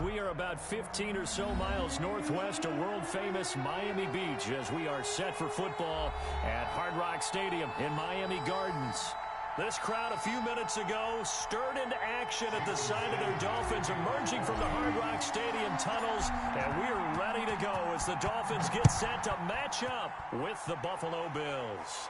We are about 15 or so miles northwest of world-famous Miami Beach as we are set for football at Hard Rock Stadium in Miami Gardens. This crowd a few minutes ago stirred into action at the sight of their Dolphins emerging from the Hard Rock Stadium tunnels, and we're ready to go as the Dolphins get set to match up with the Buffalo Bills.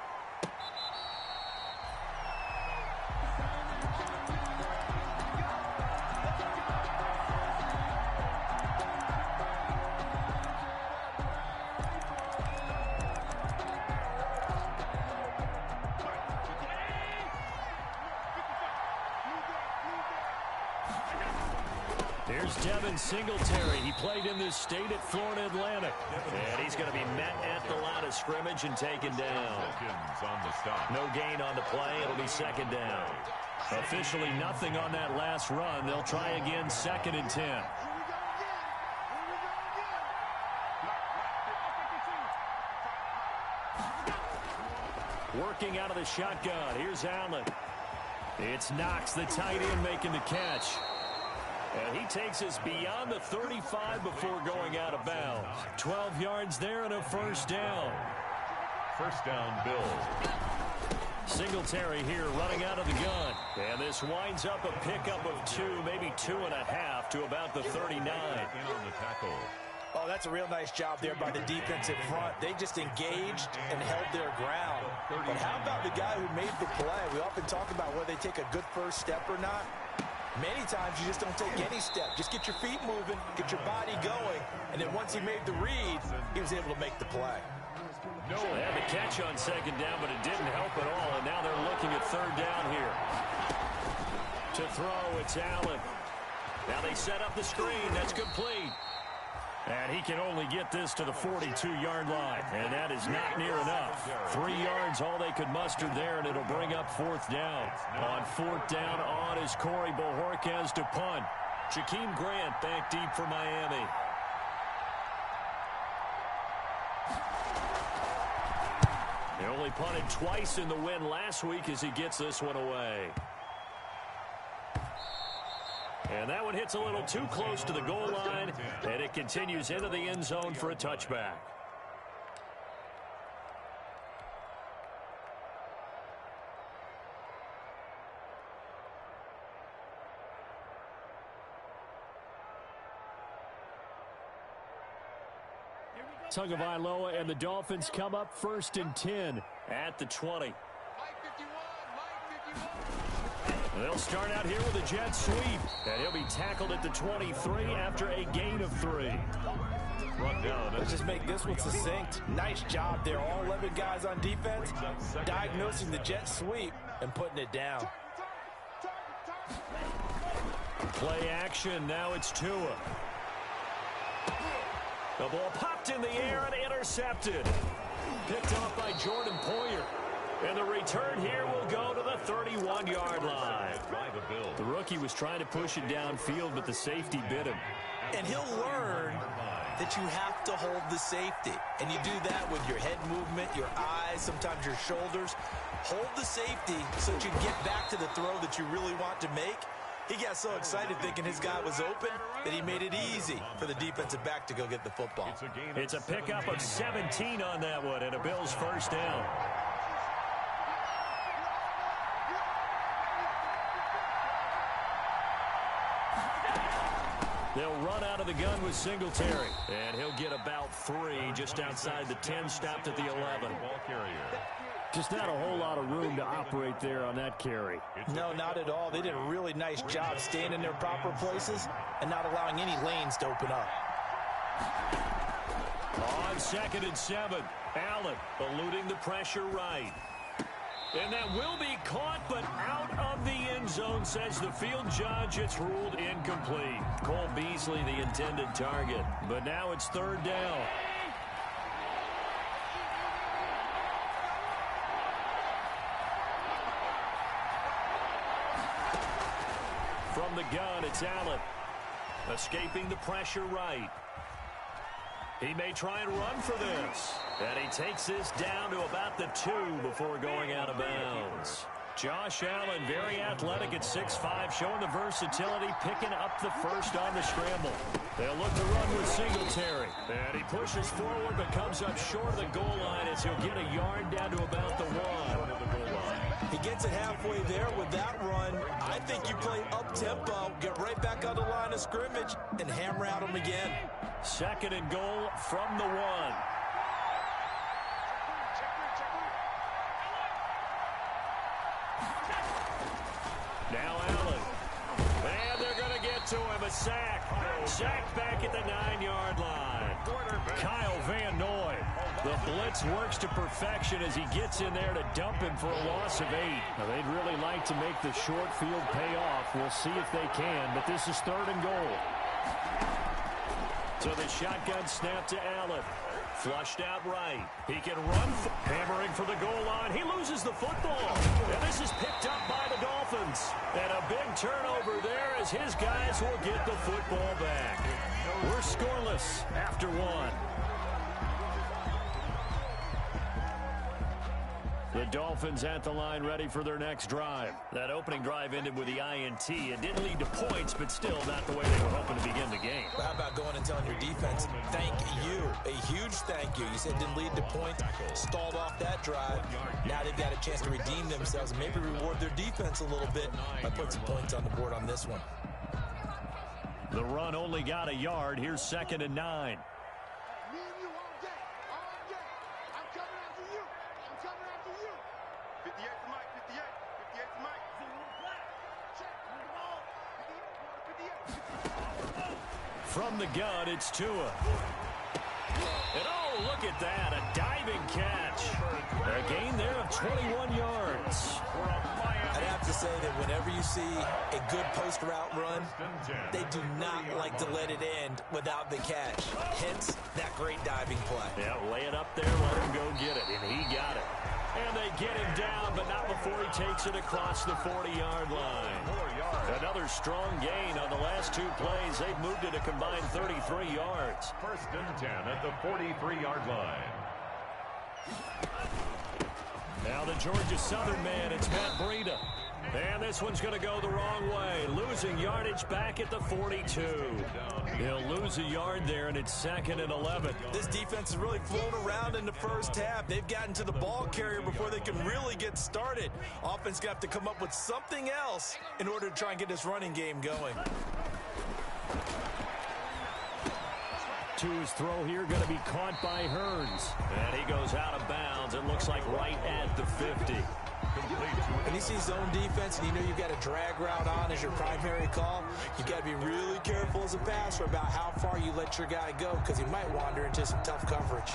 Singletary. He played in this state at Florida Atlantic. And he's going to be met at the line of scrimmage and taken down. No gain on the play. It'll be second down. Officially nothing on that last run. They'll try again 2nd and 10. Working out of the shotgun. Here's Allen. It's Knox, the tight end, making the catch. And he takes us beyond the 35 before going out of bounds. 12 yards there and a first down. First down, Bills. Singletary here running out of the gun. And this winds up a pickup of 2, maybe 2.5 to about the 39. Oh, that's a real nice job there by the defensive front. They just engaged and held their ground. But how about the guy who made the play? We often talk about whether they take a good first step or not. Many times you just don't take any step. Just get your feet moving, get your body going, and then once he made the read, he was able to make the play. No, they had the catch on second down, but it didn't help at all, and now they're looking at third down here. To throw, it's Allen. Now they set up the screen. That's complete. And he can only get this to the 42-yard line, and that is not near enough. 3 yards, all they could muster there, and it'll bring up fourth down. On fourth down, on is Corey Bojorquez to punt. Jakeem Grant back deep for Miami. He only punted twice in the win last week as he gets this one away. And that one hits a little too close to the goal line, and it continues into the end zone for a touchback. Tagovailoa and the Dolphins come up 1st and 10 at the 20. They'll start out here with a jet sweep, and he'll be tackled at the 23 after a gain of 3. Run down. Let's just make this one succinct. Nice job there. All 11 guys on defense diagnosing the jet sweep and putting it down. Play action. Now it's Tua. The ball popped in the air and intercepted. Picked off by Jordan Poyer. And the return here will go to the 31-yard line. The rookie was trying to push it downfield, but the safety bit him. And he'll learn that you have to hold the safety. And you do that with your head movement, your eyes, sometimes your shoulders. Hold the safety so that you get back to the throw that you really want to make. He got so excited thinking his guy was open that he made it easy for the defensive back to go get the football. It's a pickup of 17 on that one and a Bills first down. They'll run out of the gun with Singletary. And he'll get about 3 just outside the 10, stopped at the 11. Just not a whole lot of room to operate there on that carry. No, not at all. They did a really nice job staying in their proper places and not allowing any lanes to open up. On 2nd and 7, Allen eluding the pressure right. And that will be caught, but out of the end zone, says the field judge. It's ruled incomplete. Cole Beasley, the intended target. But now it's third down. From the gun, it's Allen. Escaping the pressure right. He may try and run for this. And he takes this down to about the 2 before going out of bounds. Josh Allen, very athletic at 6'5", showing the versatility, picking up the first on the scramble. They'll look to run with Singletary. And he pushes forward but comes up short of the goal line as he'll get a yard down to about the 1. He gets it halfway there with that run. I think you play up-tempo, get right back on the line of scrimmage, and hammer out him again. 2nd and goal from the 1. Now Allen. And they're going to get to him. A sack. Sack back at the 9-yard line. Kyle Van Noy. The blitz works to perfection as he gets in there to dump him for a loss of 8. Now, they'd really like to make the short field pay off. We'll see if they can, but this is 3rd and goal. So the shotgun snap to Allen. Flushed out right. He can run, hammering for the goal line. He loses the football. And this is picked up by the Dolphins. And a big turnover there as his guys will get the football back. We're scoreless after 1. The Dolphins at the line ready for their next drive. That opening drive ended with the INT. It didn't lead to points, but still not the way they were hoping to begin the game. How about going and telling your defense, thank you, a huge thank you. You said it didn't lead to points, stalled off that drive. Now they've got a chance to redeem themselves and maybe reward their defense a little bit by putting some points on the board on this one. The run only got a yard. Here's 2nd and 9. From the gun, it's Tua. And oh, look at that, a diving catch. A gain there of 21 yards. I'd have to say that whenever you see a good post route run, they do not like to let it end without the catch. Hence, that great diving play. Yeah, lay it up there, let him go get it, and he got it. And they get him down, but not before he takes it across the 40-yard line. Another strong gain on the last 2 plays. They've moved it a combined 33 yards. 1st and 10 at the 43-yard line. Now the Georgia Southern man, it's Matt Breida. And this one's going to go the wrong way. Losing yardage back at the 42. He'll lose a yard there, and it's 2nd and 11. This defense has really flown around in the first half. They've gotten to the ball carrier before they can really get started. Offense got to come up with something else in order to try and get this running game going. To his throw here, going to be caught by Hearns. And he goes out of bounds. It looks like right at the 50. When you see zone defense and you know you've got a drag route on as your primary call, you've got to be really careful as a passer about how far you let your guy go because he might wander into some tough coverage.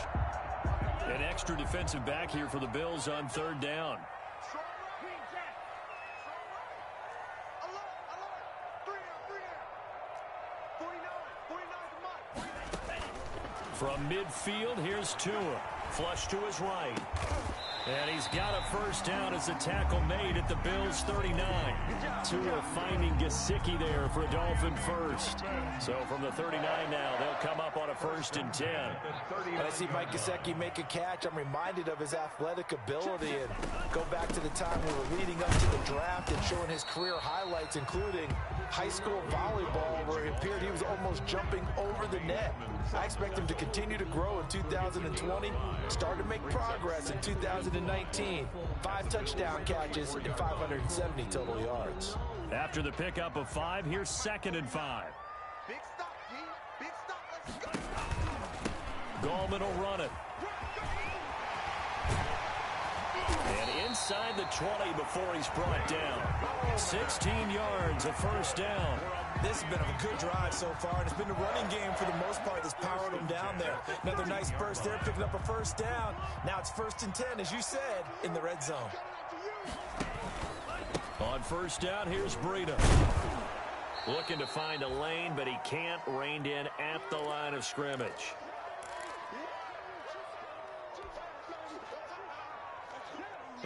An extra defensive back here for the Bills on 3rd down. From midfield, here's Tua. Flush to his right. And he's got a first down as the tackle made at the Bills' 39. Tua finding Gesicki there for a Dolphin first. So from the 39 now, they'll come up on a 1st and 10. When I see Mike Gesicki make a catch, I'm reminded of his athletic ability and go back to the time we were leading up to the draft and showing his career highlights, including high school volleyball, where it appeared he was almost jumping over the net. I expect him to continue to grow in 2020, start to make progress in 2019. 5 touchdown catches and 570 total yards. After the pickup of 5, here's 2nd and 5. Big stop, G. Big stop. Let's go. Gallman will run it. And inside the 20 before he's brought down. 16 yards, a first down. This has been a good drive so far, and it's been the running game for the most part that's powered them down there. Another nice burst there, picking up a first down. Now it's 1st and 10, as you said, in the red zone. On 1st down, here's Breida. Looking to find a lane, but he can't. Reined in at the line of scrimmage.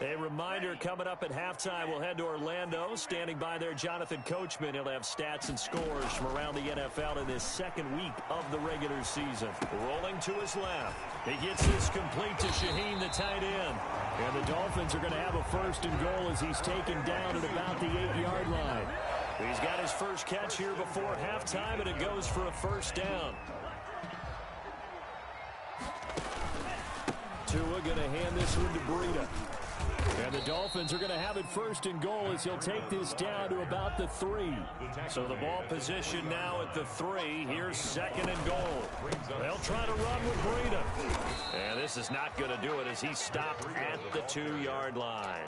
A reminder, coming up at halftime, we'll head to Orlando. Standing by there, Jonathan Coachman. He'll have stats and scores from around the NFL in this second week of the regular season. Rolling to his left. He gets this complete to Shaheen, the tight end. And the Dolphins are going to have a first and goal as he's taken down at about the 8-yard line. He's got his first catch here before halftime, and it goes for a first down. Tua going to hand this one to Breida. And the Dolphins are going to have it first and goal as he'll take this down to about the 3. So the ball position now at the 3. Here's second and goal. They'll try to run with Breida. And this is not going to do it as he's stopped at the 2-yard line.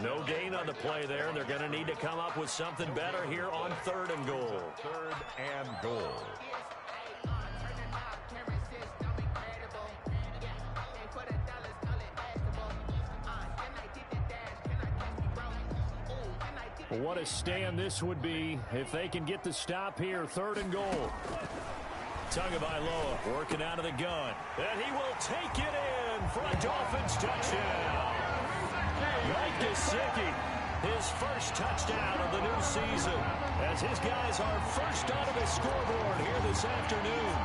No gain on the play there. They're going to need to come up with something better here on third and goal. Third and goal. What a stand this would be if they can get the stop here. Third and goal. Tagovailoa working out of the gun. And he will take it in for a Dolphins touchdown. Mike Gesicki, his first touchdown of the new season, as his guys are first onto the scoreboard here this afternoon.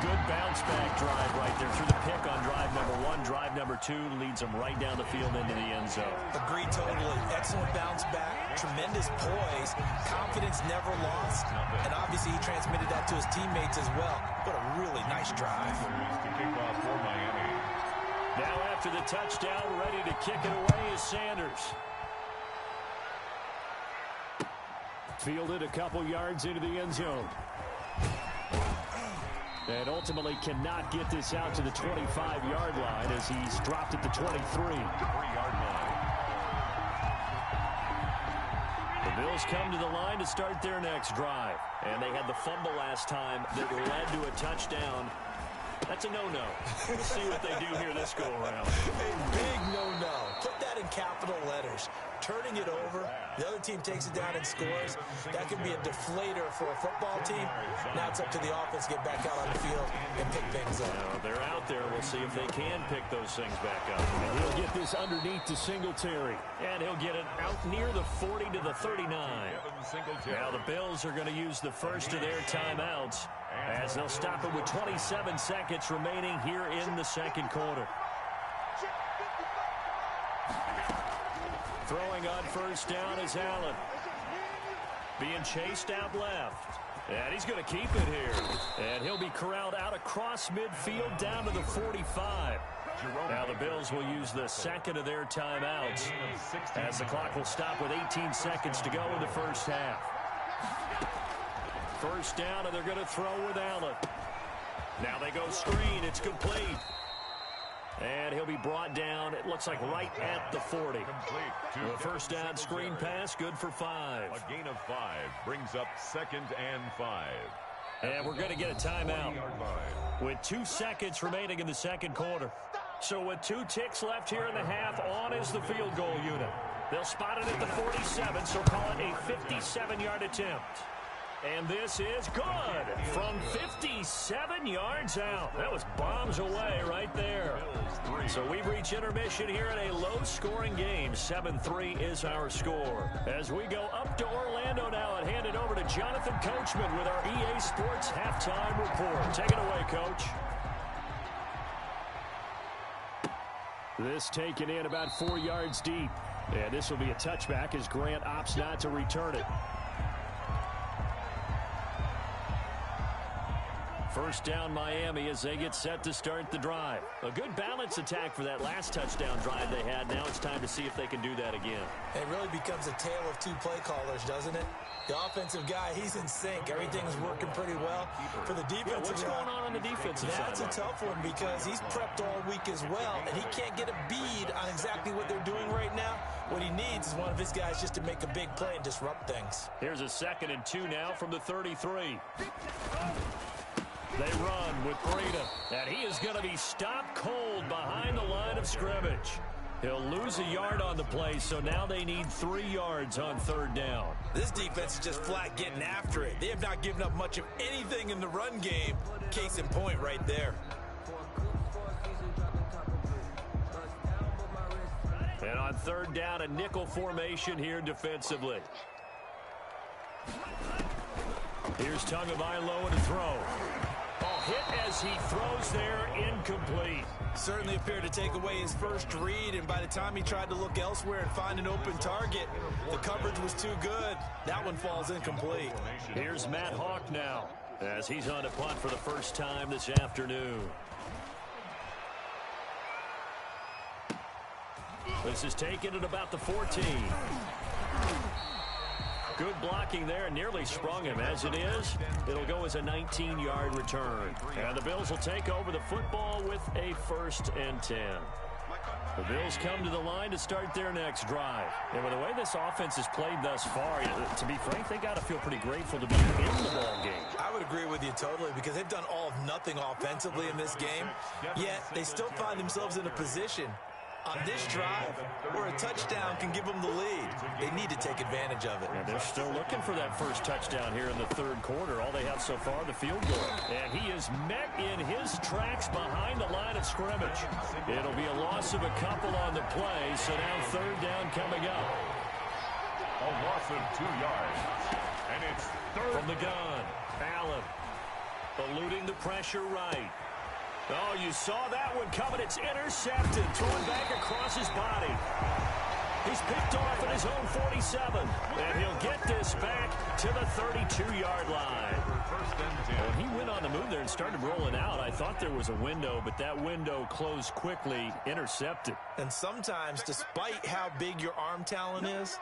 Good bounce-back drive right there through the pick on drive number 1. Drive number 2 leads them right down the field into the end zone. Agreed totally. Excellent bounce back. Tremendous poise. Confidence never lost. And obviously he transmitted that to his teammates as well. What a really nice drive. To kick off for Miami. Now after the touchdown, ready to kick it away is Sanders. Fielded a couple yards into the end zone. And ultimately cannot get this out to the 25-yard line as he's dropped at the 23. 3-yard line. The Bills come to the line to start their next drive. And they had the fumble last time that led to a touchdown. That's a no-no. We'll see what they do here this go-around. A big no-no. Put that in capital letters. Turning it over, the other team takes it down and scores. That could be a deflator for a football team. Now it's up to the offense to get back out on the field and pick things up. Now they're out there. We'll see if they can pick those things back up. And he'll get this underneath to Singletary. And he'll get it out near the 40 to the 39. Now the Bills are going to use the first of their timeouts as they'll stop it with 27 seconds remaining here in the second quarter. Throwing on first down is Allen. Being chased out left. And he's going to keep it here. And he'll be corralled out across midfield down to the 45. Now the Bills will use the second of their timeouts as the clock will stop with 18 seconds to go in the first half. First down, and they're going to throw with Allen. Now they go screen. It's complete. And he'll be brought down, it looks like right at the 40. The first down screen pass, good for 5. A gain of 5 brings up 2nd and 5. And we're going to get a timeout with 2 seconds remaining in the second quarter. So with 2 ticks left here in the half, on is the field goal unit. They'll spot it at the 47, so call it a 57-yard attempt. And this is good from 57 yards out. That was bombs away right there. So we've reached intermission here in a low-scoring game. 7-3 is our score. As we go up to Orlando now and hand it over to Jonathan Coachman with our EA Sports halftime report. Take it away, Coach. This taken in about 4 yards deep. And this will be a touchback as Grant opts not to return it. First down Miami as they get set to start the drive. A good balance attack for that last touchdown drive they had. Now it's time to see if they can do that again. It really becomes a tale of 2 play callers, doesn't it? The offensive guy, he's in sync. Everything's working pretty well. For the defensive what's going on the defensive side? That's a tough one because he's prepped all week as well, and he can't get a bead on exactly what they're doing right now. What he needs is one of his guys just to make a big play and disrupt things. Here's a 2nd and 2 now from the 33. They run with Breida, and he is going to be stopped cold behind the line of scrimmage. He'll lose a yard on the play, so now they need 3 yards on third down. This defense is just flat getting after it. They have not given up much of anything in the run game. Case in point right there. And on third down, a nickel formation here defensively. Here's Tagovailoa to throw. Oh, hit as he throws there, incomplete. Certainly appeared to take away his first read, and by the time he tried to look elsewhere and find an open target, the coverage was too good. That one falls incomplete. Here's Matt Hawk now, as he's on a punt for the first time this afternoon. This is taken at about the 14. Good blocking there, and nearly sprung him. As it is, it'll go as a 19-yard return. And the Bills will take over the football with a 1st and 10. The Bills come to the line to start their next drive. And with the way this offense has played thus far, to be frank, they got to feel pretty grateful to be in the ball game. I would agree with you totally, because they've done all of nothing offensively in this game, yet they still find themselves in a position on this drive where a touchdown can give them the lead. They need to take advantage of it. And they're still looking for that first touchdown here in the third quarter. All they have so far, the field goal. And he is met in his tracks behind the line of scrimmage. It'll be a loss of a couple on the play, so now third down coming up. A loss of 2 yards. And it's third. From the gun, Allen eluding the pressure right. Oh, you saw that one coming. It's intercepted. Thrown back across his body. He's picked off at his own 47. And he'll get this back to the 32-yard line. Well, he went on the move there and started rolling out. I thought there was a window, but that window closed quickly. Intercepted. And sometimes, despite how big your arm talent is,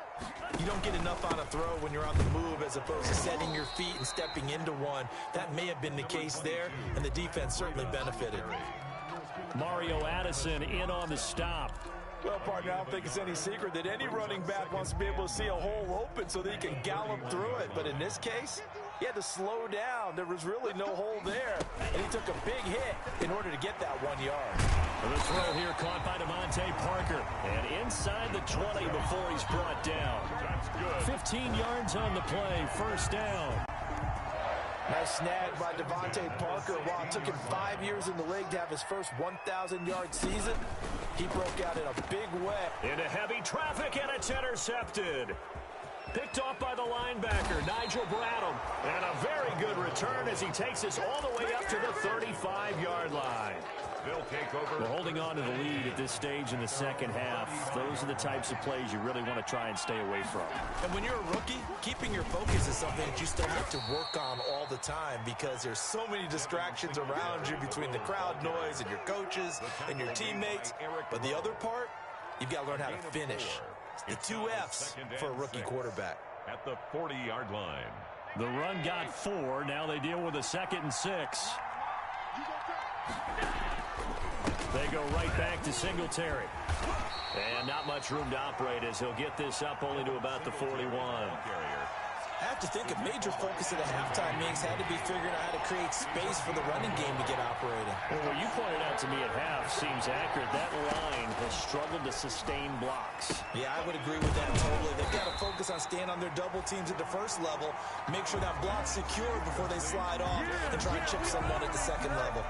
you don't get enough on a throw when you're on the move as opposed to setting your feet and stepping into one. That may have been the case there, and the defense certainly benefited. Mario Addison in on the stop. Well, partner, I don't think it's any secret that any running back wants to be able to see a hole open so that he can gallop through it. But in this case, he had to slow down. There was really no hole there, and he took a big hit in order to get that 1 yard. The throw here caught by Devontae Parker. And inside the 20 before he's brought down. 15 yards on the play, first down. Nice snag by Devontae Parker. While it took him 5 years in the league to have his first 1,000-yard season, he broke out in a big way. Into heavy traffic, and it's intercepted. Picked off by the linebacker, Nigel Bradham. And a very good return as he takes us all the way up to the 35-yard line. They'll take over. We're holding on to the lead at this stage in the second half. Those are the types of plays you really want to try and stay away from. And when you're a rookie, keeping your focus is something that you still have to work on all the time because there's so many distractions around you between the crowd noise and your coaches and your teammates. But the other part, you've got to learn how to finish. The 2 F's for a rookie quarterback. At the 40-yard line. The run got 4. Now they deal with a 2nd and 6. They go right back to Singletary. And not much room to operate as he'll get this up only to about the 41. I have to think a major focus of the halftime meetings had to be figuring out how to create space for the running game to get operating. Well, what you pointed out to me at half seems accurate. That line has struggled to sustain blocks. Yeah, I would agree with that totally. They've got to focus on staying on their double teams at the first level, make sure that block's secure before they slide off, and try and chip someone at the second level.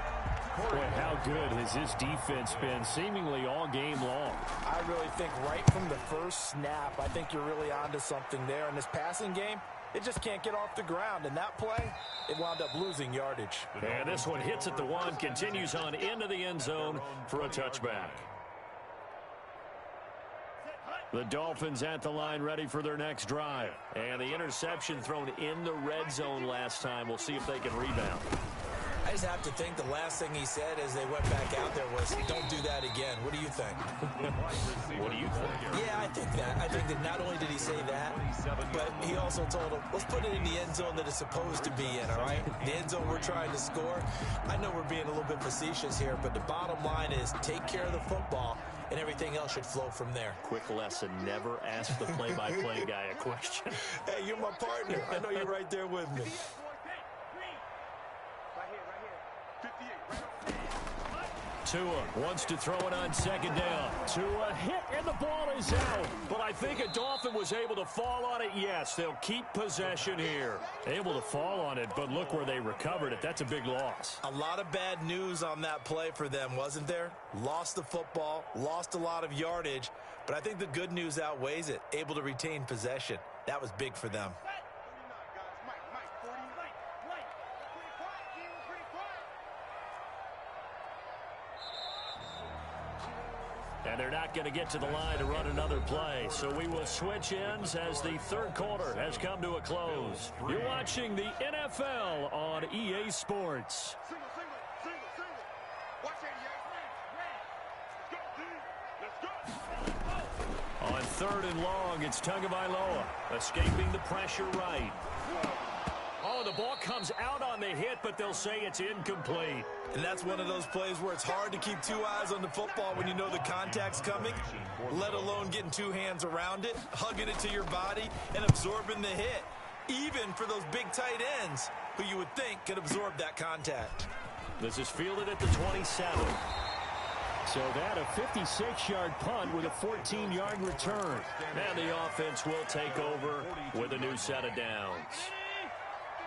Boy, how good has his defense been seemingly all game long? I really think right from the first snap, I think you're really onto something there. In this passing game, it just can't get off the ground. And that play, it wound up losing yardage. And this one hits at the 1, continues on into the end zone for a touchback. The Dolphins at the line ready for their next drive. And the interception thrown in the red zone last time. We'll see if they can rebound. I just have to think the last thing he said as they went back out there was, don't do that again. What do you think? What do you think? Yeah, I think that. I think that not only did he say that, but he also told him, let's put it in the end zone that it's supposed to be in, all right? The end zone we're trying to score. I know we're being a little bit facetious here, but the bottom line is take care of the football, and everything else should flow from there. Quick lesson, never ask the play-by-play guy a question. Hey, you're my partner. I know you're right there with me. Tua wants to throw it on second down. Tua hit, and the ball is out. But I think a Dolphin was able to fall on it. Yes, they'll keep possession here. Able to fall on it, but look where they recovered it. That's a big loss. A lot of bad news on that play for them, wasn't there? Lost the football, lost a lot of yardage, but I think the good news outweighs it. Able to retain possession. That was big for them. And they're not going to get to the line to run another play. So we will switch ends as the third quarter has come to a close. You're watching the NFL on EA Sports. On third and long, it's Tagovailoa escaping the pressure right. Oh, the ball comes out on the hit, but they'll say it's incomplete. And that's one of those plays where it's hard to keep two eyes on the football when you know the contact's coming, let alone getting two hands around it, hugging it to your body, and absorbing the hit. Even for those big tight ends who you would think could absorb that contact. This is fielded at the 27. So that a 56-yard punt with a 14-yard return. And the offense will take over with a new set of downs.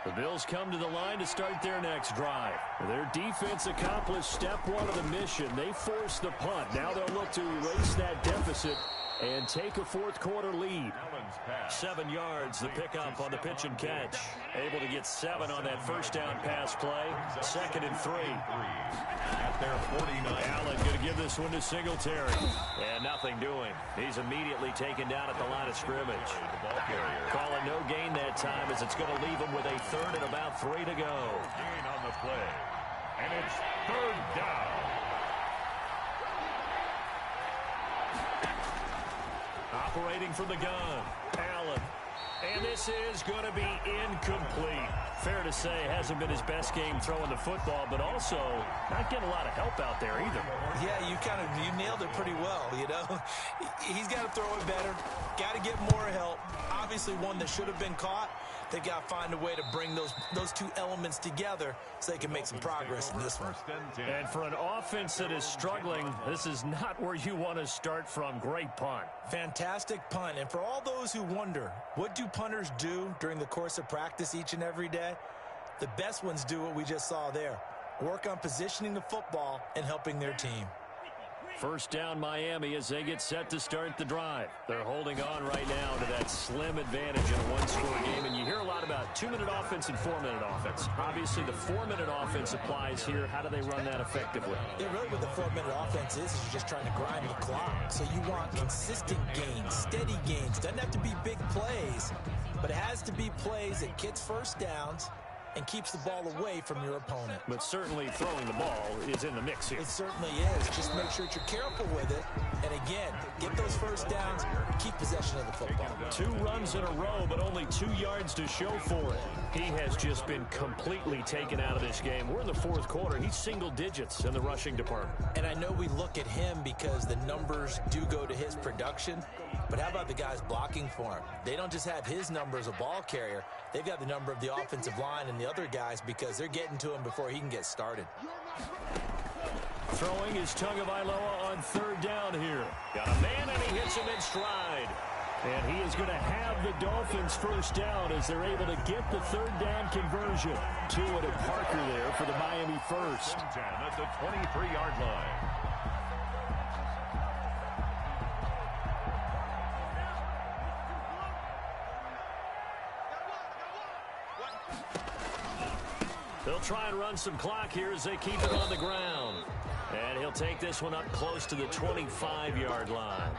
The Bills come to the line to start their next drive. Their defense accomplished step one of the mission. They forced the punt. Now they'll look to erase that deficit and take a fourth quarter lead. 7 yards, the pickup on the pitch and catch. Able to get 7 on that first down pass play. 2nd and 3. At their 49. Allen going to give this one to Singletary. And nothing doing. He's immediately taken down at the line of scrimmage. Call it no gain that time as it's going to leave him with a third and about 3 to go. Gain on the play. And it's third down. Operating from the gun, Allen. And this is going to be incomplete. Fair to say, hasn't been his best game throwing the football, but also not getting a lot of help out there either. Yeah, you nailed it pretty well, you know. He's got to throw it better, got to get more help. Obviously one that should have been caught. They got to find a way to bring those two elements together so they can make some progress in this one. And for an offense that is struggling, this is not where you want to start from. Great punt. Fantastic punt. And for all those who wonder, what do punters do during the course of practice each and every day? The best ones do what we just saw there. Work on positioning the football and helping their team. First down Miami as they get set to start the drive. They're holding on right now to that slim advantage in a one-score game. And you hear a lot about 2-minute offense and 4-minute offense. Obviously, the 4-minute offense applies here. How do they run that effectively? Yeah, really what the 4-minute offense is you're just trying to grind the clock. So you want consistent gains, steady gains. Doesn't have to be big plays, but it has to be plays that gets first downs and keeps the ball away from your opponent. But certainly throwing the ball is in the mix here. It certainly is. Just make sure that you're careful with it. And again, get those first downs, keep possession of the football. 2 runs in a row, but only 2 yards to show for it. He has just been completely taken out of this game. We're in the fourth quarter. He's single digits in the rushing department. And I know we look at him because the numbers do go to his production, but how about the guys blocking for him? They don't just have his number as a ball carrier. They've got the number of the offensive line and the other guys because they're getting to him before he can get started. Throwing is Tagovailoa on third down here. Got a man and he hits him in stride. And he is going to have the Dolphins first down as they're able to get the third down conversion. Tua to Parker there for the Miami first. At the 23-yard line. They'll try and run some clock here as they keep it on the ground. And he'll take this one up close to the 25-yard line.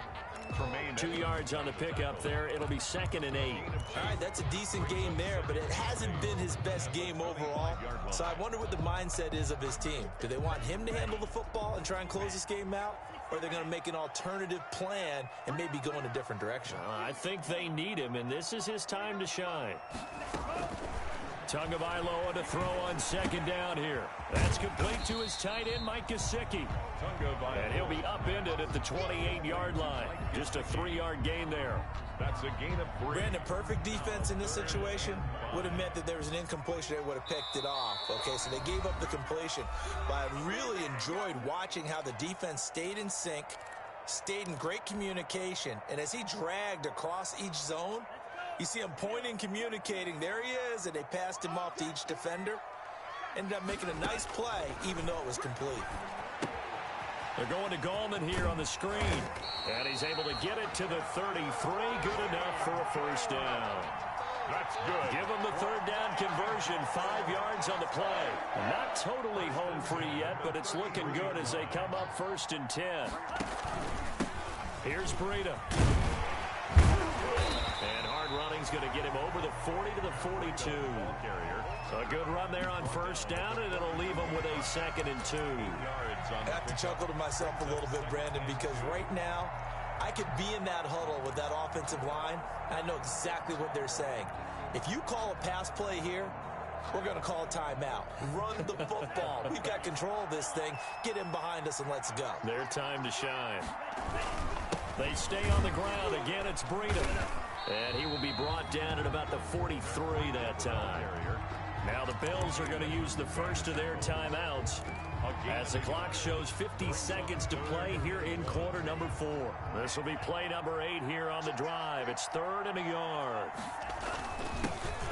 2 yards on the pickup there. It'll be 2nd and 8. All right, that's a decent game there, but it hasn't been his best game overall. So I wonder what the mindset is of his team. Do they want him to handle the football and try and close this game out? Or are they going to make an alternative plan and maybe go in a different direction? I think they need him, and this is his time to shine. Tagovailoa to throw on second down here. That's complete to his tight end, Mike Gesicki. And he'll be upended at the 28-yard line. Just a 3-yard gain there. That's a gain of 3. Brandon, perfect defense in this situation. would have meant that there was an incompletion. They would have picked it off. Okay, so they gave up the completion. But I really enjoyed watching how the defense stayed in sync, stayed in great communication, and as he dragged across each zone, you see him pointing, communicating. There he is, and they passed him off to each defender. Ended up making a nice play, even though it was complete. They're going to Gallman here on the screen. And he's able to get it to the 33. Good enough for a first down. That's good. Give him the third down conversion. 5 yards on the play. Not totally home free yet, but it's looking good as they come up 1st and 10. Here's Breida. And hard running's going to get him over the 40 to the 42. A good run there on first down, and it'll leave him with a 2nd and 2. I have to chuckle to myself a little bit, Brandon, because right now I could be in that huddle with that offensive line. I know exactly what they're saying. If you call a pass play here, we're going to call a timeout. Run the football. We've got control of this thing. Get in behind us and let's go. Their time to shine. They stay on the ground. Again, it's Breida. And he will be brought down at about the 43 that time. Now the Bills are going to use the first of their timeouts as the clock shows 50 seconds to play here in quarter number 4. This will be play number 8 here on the drive. It's 3rd and a yard.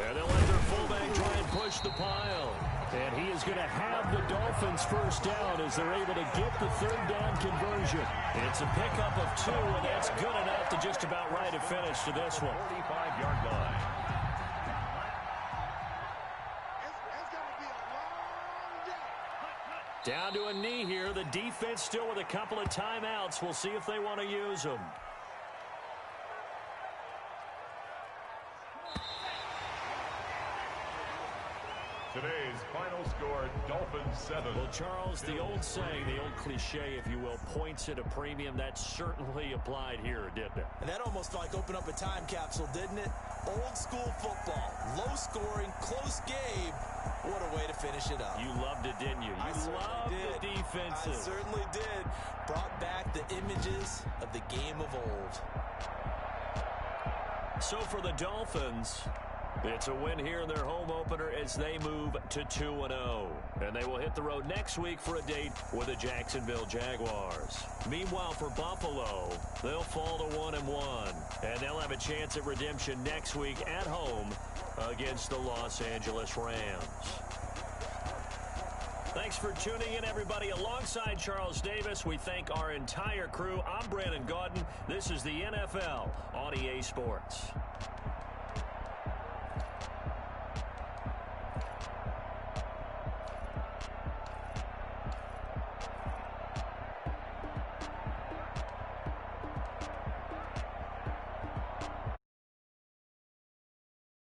And they'll let their fullback try and push the pile. And he is going to have the Dolphins first down as they're able to get the third down conversion. It's a pickup of 2, and that's good enough to just about right a finish to this one. 45-yard line. Down to a knee here. The defense still with a couple of timeouts. We'll see if they want to use them. Today's final score, Dolphins 7. Well, Charles, the old saying, the old cliche, if you will, points at a premium, that certainly applied here, didn't it? And that almost like opened up a time capsule, didn't it? Old school football, low scoring, close game. What a way to finish it up. You loved it, didn't you? You loved the defensive. I certainly did. Brought back the images of the game of old. So for the Dolphins, it's a win here in their home opener as they move to 2-0. And they will hit the road next week for a date with the Jacksonville Jaguars. Meanwhile, for Buffalo, they'll fall to 1-1. And they'll have a chance at redemption next week at home against the Los Angeles Rams. Thanks for tuning in, everybody. Alongside Charles Davis, we thank our entire crew. I'm Brandon Gaudin. This is the NFL on EA Sports.